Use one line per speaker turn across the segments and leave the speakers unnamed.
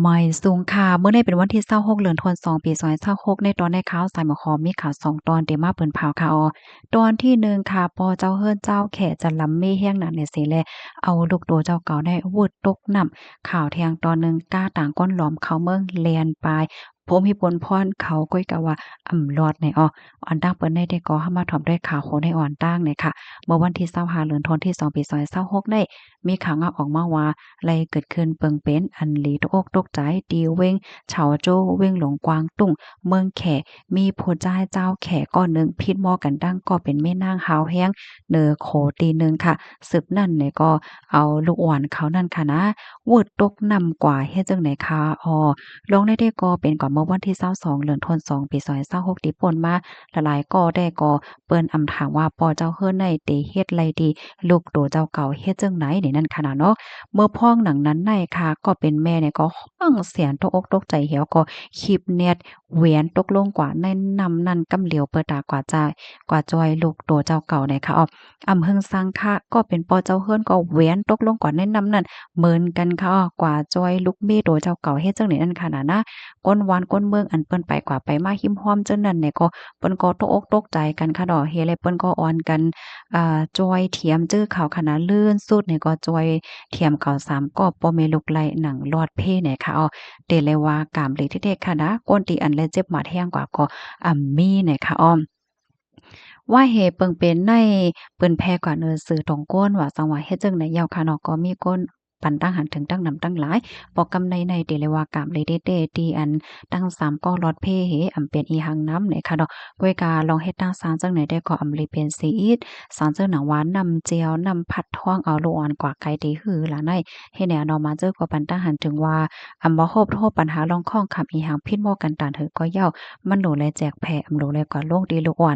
ไม่สูงค่ะเมื่อในเป็นวันที่26เดือนธันวาคมปี2026ในตอนในข่าวสายหมอคอมีข่าว2ตอนเดมาเปิ้นพาวค่ะอ้อตอนที่1ค่ะปอเจ้าเฮิรนเจ้าแขจะลำมีแห้งหนักเนี่ยสิแลเอาลูกโดเจ้าเก่าได้วืดตกน้ำข่าวแทงตอนหนึ่งก้าต่างก้นหลอมเขาเมืองแลนปลายพมฮิปนพรเขาก้อยกะว่ารอดในอ้ออันตั้งเปิ้นได้ก็เข้ามาถอมด้วยข่าวโคในอ่อนตั้งเนี่ยค่ะเมื่อวันที่25เดือนธันวาคมที่2ปี2026ได้มีข่าวงาออกมาว่าไรเกิดขึ้นเปิงเป็นอันหลีตกอกตกใจตีเว้งเฉาโจ้เว้งหลงกวางตุ้งเมืองแขมีผู้จ้ายเจ้าแขก้อนหนึ่งพิษหม้อกันดั้งก็เป็นแม่นางหาวแห้งเนอโขตีหนึ่งค่ะสืบนั่นเนี่ยก็เอาลูกอ่อนเขานั่นค่ะนะวืดตกนำกว่าเฮ็ดจังไหนคะอ๋อลงได้ก็เป็นก่อนเมื่อวันที่22เดือนธันวาคมปี2026ที่ป่นมาหลายๆก็ได้ก็เปิ้นถามว่าปอเจ้าเฮือนได้เตเฮ็ดไรดีลูกโตเจ้าเก่าเฮ็ดจังไหนนี่นั่นค่ะนะเนาะ เมื่อพ้องหนังนั้นในค่ะก็เป็นแม่เนี่ยก็ฮ้องเสียงตกอกตกใจเหี่ยวก็คีบเน็ตแหวนตกลงกว่าในนำนั้นกำเหลียวเปิดตากว่าจ่ายกว่าจอยลูกโตเจ้าเก่าเนี่ยค่ะอ้อหึงซังค่ะก็เป็นปอเจ้าเฮือนก็แหวนตกลงกว่าในนำนั้นเหมือนกันค่ะอ้อกว่าจอยลูกมีโตเจ้าเก่าเฮ็ดจังได๋นั่นค่ะนะก้นวานก้นเมืองอันเปิ้นไปกว่าไปมาหิ้มห้อมจังนั้นเนี่ยก็เปิ้นก็ตกอกตกใจกันค่ะดอกเฮ็ดให้เปิ้นก็อ่อนกันจอยเทียมจื้อเขาค่ะนะลื่นสุดเนี่ยก็จอย เทียมเขาสามกอบปอเมลุกไลหนังลอดเพ่เนี่ยค่ะอ้อเดเลยว่ากามเลยที่เด็กค่ะนะก้นตีอันและเจ็บหมาดแห้งกว่าก็มีเนี่ยค่ะอ้อมว่าเหตุเปิงเป็นในเปิ้นแพ้กว่าเนินสื่อตรงก้นว่าจังหวะเฮ็ดจังไดยาวค่ะเนาะก็มีก้นปันตั้งหันถึงตั้งนำตั้งหลายปอกกำในเดเลยว่ากามเลยเด้ๆตีอันตั้งสามก็ลอดเพ่เหเป็นอีหังน้ำเนี่ยค่ะเนาะก้วยกาลองเฮ็ดตั้งสารจังไหนได้ก็เลยเป็นซีอีดสารเจ้าหนังหวานนำเจียวนำผัดท่องเอาลูกอ่อนกว่าไก่ตีหือหลาใน เฮ็ดแนวเนาะมาเจอกับปันตาหันถึงว่าบ่โฮบโทษปัญหาลองข้องคำอีหังพิษหม้อกันตานเถอะก็เย้ามันโหลแลแจกแผ่โหลแลกว่าโลกดีลูกอ่อน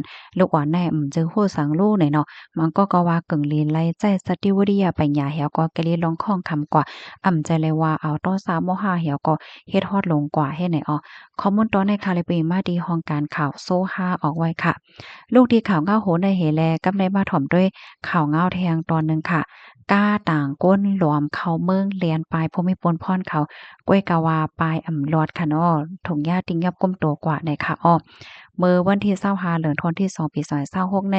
แน่เจอโหสังลูกไหนเนาะมันก็ว่ากึ่งลีนไล่ใจสติวิทยาปัญญาเหี่ยวก็กะลีลองข้องคำกว่าใจเลยว่าเอาต้อซาโมหาเหี่ยวก็เฮ็ดฮอดลงกว่าเฮ็ดไหนอ้อข้อมูลตอนในคาลิปีมาดีห้องการข่าวโซฮาออกไว้ค่ะลูกดีข่าวเงาโหในเหแลกำไดมาถ่อมด้วยข่าวเงาแทงตอนหนึ่งค่ะ ก้าต่างก้นหลวมเขาเมืองเลียนปลายภูมิพลพรเขาก้วยกะวาปลายลอดค่ะเนาะถุงหญ้าติงยับก้มโตกว่าในค่ะอ้อเมื่อวันที่25เดือนธันวาคมที่2ปี2026ใน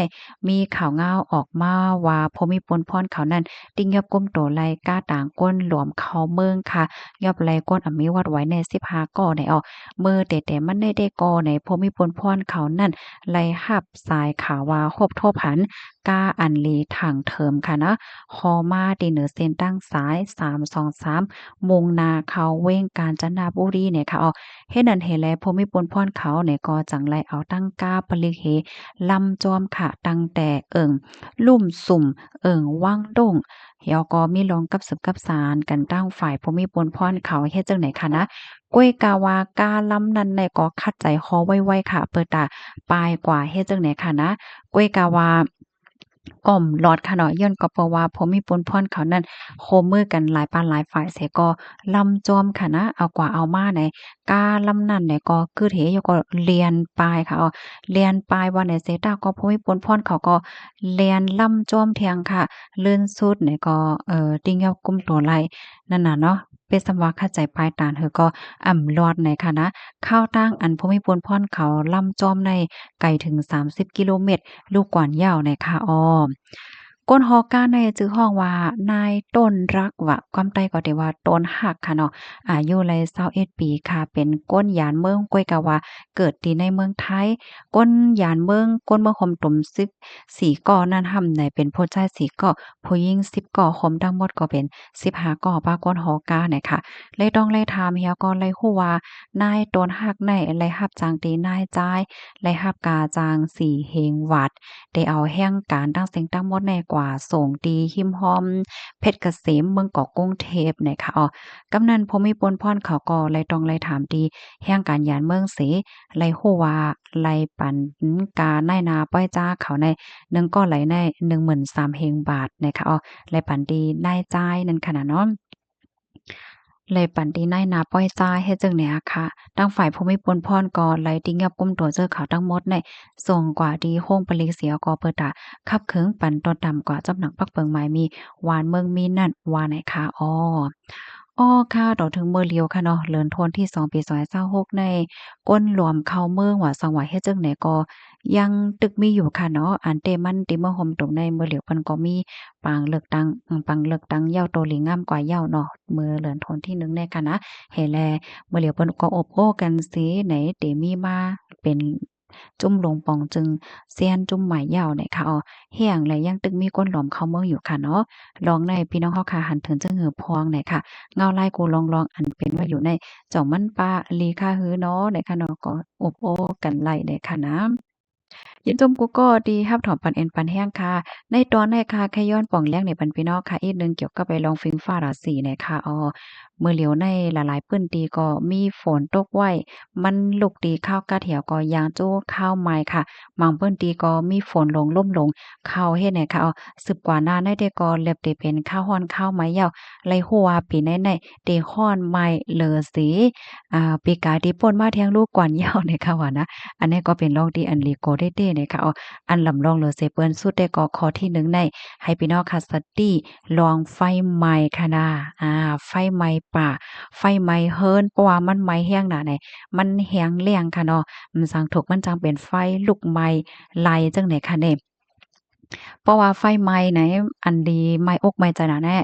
มีข่าวง่าวออกมาว่าภูมิพลพรเขานั้นติงยับก้มโตไลก้าต่างก้นหลวมเขาเมืองค่ะยับไลก้นมีวัดไว้ใน15ก่อในออเมื่อแต่มันได้ก่อในภูมิพลพรเขานั้นไล่หับสายข่าวว่าคบโทผันก้าอันลีทางเทิมค่ะนะ คอมาตีเหนือเส้นตั้งซ้าย323มุ่งหน้าเข้าเว้งกาญจนบุรีเนี่ยค่ะเฮ็ดนั่นเฮ็ดแลภูมิพลพรเขาเนี่ยก็จังไลเอาตั้งก้าปลิกเหลำจอมค่ะตั้งแต่ลุ่มสุ่มวังดงเฮียก็มีรองกับสืบกับสารกันตั้งฝ่ายภูมิพลพรเขาเฮ็ดจังไหนคะนะก้วยกาวากาลำนั้นในก็คัดใจคอไว้ๆค่ะเปิดตาปลายกว่าเฮ็ดจังไหนคะนะก้วยกาวา อ้อมลอดค่ะเนาะย้อนก็เพราะว่าพอมีปนพ่อนเขานั่นโคมือกันหลายปานหลายฝ่ายเสียก็ลำจอมค่ะนะเอากว่าเอามาไหนกาลำนั้นเนี่ยก็คือเทอยู่ก็เรียนปลายค่ะเรียนปลายว่าไหนเสตาก็พอมีปนพ่อนเขาก็เรียนลำจอมเทียงค่ะเลื่อนสุดเนี่ยก็ติ้งยอกกุมตัวไหลนั่นน่ะเนาะเป็นสำว่าเข้าใจปลายตานเฮอก็ลอดไหนค่ะนะข้าวตั้งอันภูมิพลพ่อนเขาลำจอมในไกลถึง30กิโลเมตร ลูกกว่านยาวในค่ะอ้อก้นฮอก้าในจื้อห้องว่านายต้นรักว่าความใต้ก็ได้ว่าต้นหักค่ะเนาะอายุเลย21ปีค่ะเป็นก้นหยานเมืองก้วยกะว่าเกิดที่ในเมืองไทยก้นหยานเมืองก้นเมืองหอมตุ่มซึกสีก่อนั่นห่ำในเป็นผู้ชายสีก่อผู้หญิง10ก่อหอมทั้งหมดก็เป็น15ก่อป้าก้นฮอก้าเนี่ยค่ะเลยต้องเลยถามเฮียก็เลยฮู้ว่านายต้นหักในเลยรับจ้างตีนายจ่ายเลยรับกาจ้าง4เฮงวัด ได้เอาแห่งการตั้งเสียงตั้งหมดในกว่าส่งตีหิมห้อมเพชรเกษมเมืองเกาะกรุงเทพเนี่ยค่ะกำนันภูมิพลพรเขาก็เลยต้องเลยถามดีแห่งการยานเมืองเสเลยฮู้ว่าไลปันกาในนาป้อยจ้าเขาในหนึ่งก็ไหลใน13,000เฮงบาทนะคะไลปันดีนายจ่ายนั่นขนาดเนาะ เลยปั่นตีนายนาป้อยจ้ายเฮ็ดจั่งใดอะค่ะทางฝ่ายภูมิพลพรก็ไหลติงยับกุมตัวเจอเขาทั้งหมดในส่งกว่าดีโฮงปลิเสียก็เปิดตาคับเคิงปั่นตอดต่ำกว่าจำหนักปักเปิงหมายมีหวานเมืองมีนั่นว่าไหนคะอ้อ อ้อค่ะต่อถึงมื้อเลียวค่ะเนาะเลินโทนที่2ปี2026ในก้นหลวมเข้าเมืองว่าสังว่าเฮ็ดจั่งใดก็ยังตึกมีอยู่ค่ะเนาะอันเตมันติเมืองห่มตรงในมื้อเหลียวเพิ่นก็มีปางเลือกตั้งปางเลือกตั้งเหย้าโตหลีงามกว่าเหย้าเนาะมื้อเลินโทนที่1ในค่ะนะเห็นแลมื้อเหลียวเพิ่นก็อบโอ้กันสิไหนเตมีมาเป็นจุ้มลงปองจึงเซียนจุ้มหมายเหย้าเนี่ยค่ะอ้อเฮียงและยังตึกมีก้นหลอมเข้าเมืองอยู่ค่ะเนาะลองในพี่น้องเฮาค่ะหันถึงจังหือพวงเนี่ยค่ะ เงาลายกูลองอันเป็นว่าอยู่ในเจ้ามันปลาลีค่าฮื้อเนาะในค่ะเนาะก็อบโอ้กันไล่ในค่ะนะ ยินจมกูก็ดีรับถอมปันเอ็นปันแห้งค่ะในตอนแรกค่ะแค่ย้อนป่องแรกในปันพี่น้องค่ะอีกหนึ่งเกี่ยวกับไปลองฟิงฟ้าราศีเนี่ยค่ะเมื่อเหลียวในหลายๆพื้นที่ก็มีฝนตกไว้มันลุกดีข้าวกะเถียวก็ยางโจ้ข้าวไม้ค่ะบางพื้นที่ก็มีฝนลงล่มลงข้าวเฮ็ดให้ค่ะสืบกว่าหน้าได้แต่ก็เล็บได้เป็นข้าวฮ้อนข้าวไม้ยาวไล่หัวปีในๆเตฮ้อนไม้เหลือสีปีกายที่ป่นมาเที่ยงลูกกวนยาวเนี่ยค่ะว่านะ อันนี้ก็เป็นลองที่อันลีโกได้เด้นะคะอันลำลองเลอเซเปิ้นสุดได้ก็ข้อที่1ในให้พี่น้องค่ะสติลองไฟไหม้ค่ะนะไฟไหม้ป่าไฟไหม้เฮิรนเพราะว่ามันไหม้แรงน่ะไหนมันแรงแรงค่ะเนาะมันสังถูกมันจังเป็นไฟลุกไหม้ไล่จังไหนค่ะเนี่ย เพราะว่าไฟไหม้ไหนอันดีไหม้อกไหม้ใจน่ะแน่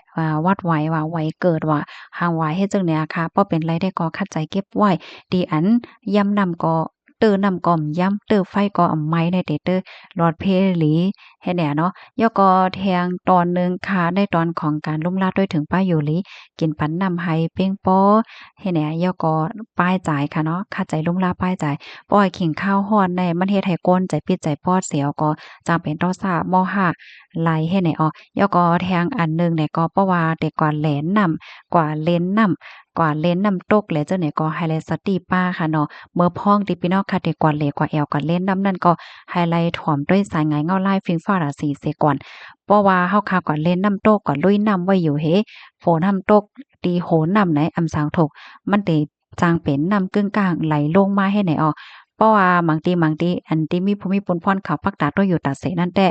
วัดไหวว่าไหวเกิดว่าห่างไหวเฮ็ดจั่งใดอะค่ะบ่เป็นไรได้ก็คัดใจเก็บไว้ดีอันยำนำก็เตื้อนำก็ย้ำเตื้อไฟก็อำไหม้ได้เด้อหลอดเพหลีเฮ็ดแหน่เนาะย่อก็แทงตอนหนึ่งค่ะในตอนของการลุ่มลาดด้วยถึงป้าอยู่หลีกินปันนำให้เป้งโป้เฮ็ดแหน่ย่อก็ป้ายจ่ายค่ะเนาะคัดใจลุ่มลาป้ายจ่ายปล่อยขิงข้าวฮ้อนได้มันเฮ็ดให้ก้นใจปิดใจปอดเสียวก็จำเป็นต้องทราบมห้า ไล่เฮ็ดให้ยก็แทงอันหนึ่งเนี่ยก็เพราะว่าแต่ก่อนแหลนนำกว่าเลนนำกว่าเลนนำตกแล้วเจ้าเนี่ยก็ไฮไลต์สตีป้าค่ะเนาะเมื่อพ้องที่พี่น้องค่ะแต่ก่อนเหลกว่าแอวกว่าเลนนำนั่นก็ไฮไลต์ถ่อมด้วยสายไหงเงาลายฟิงฟ้าราศีเสียก่อนเพราะว่าเฮาค่ะก่อนเลนนำตกก่อนลุยนำไว้อยู่เฮฝนนำตกตีโหนนำไหนอำสางถกมันได้จางเป็นนำกึ่งกลางไหลลงมาให้ไหนเพราะว่าบางทีอันที่มีภูมิพลพรเขาภาคใต้ตัวอยู่ตัดเสนั่นแต่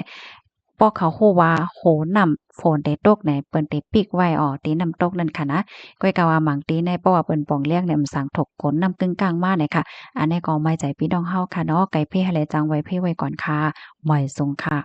พอเขาฮู้ว่าโหนำฝนได้ตกไหนเปิ้นได้ปิกไว้ตีน้ำตกนั่นค่ะนะก้อยกะว่าบางทีในเพราะว่าเปิ้นปองเลี้ยงเนี่ยมันสังถกฝนนำกึ่งกลางมาเนี่ยค่ะอันนี้ก็ไว้ใจพี่น้องเฮาค่ะเนาะไก่เพ่ให้แลจังไว้เพ่ไว้ก่อนค่ะหมอยสุงค่ะ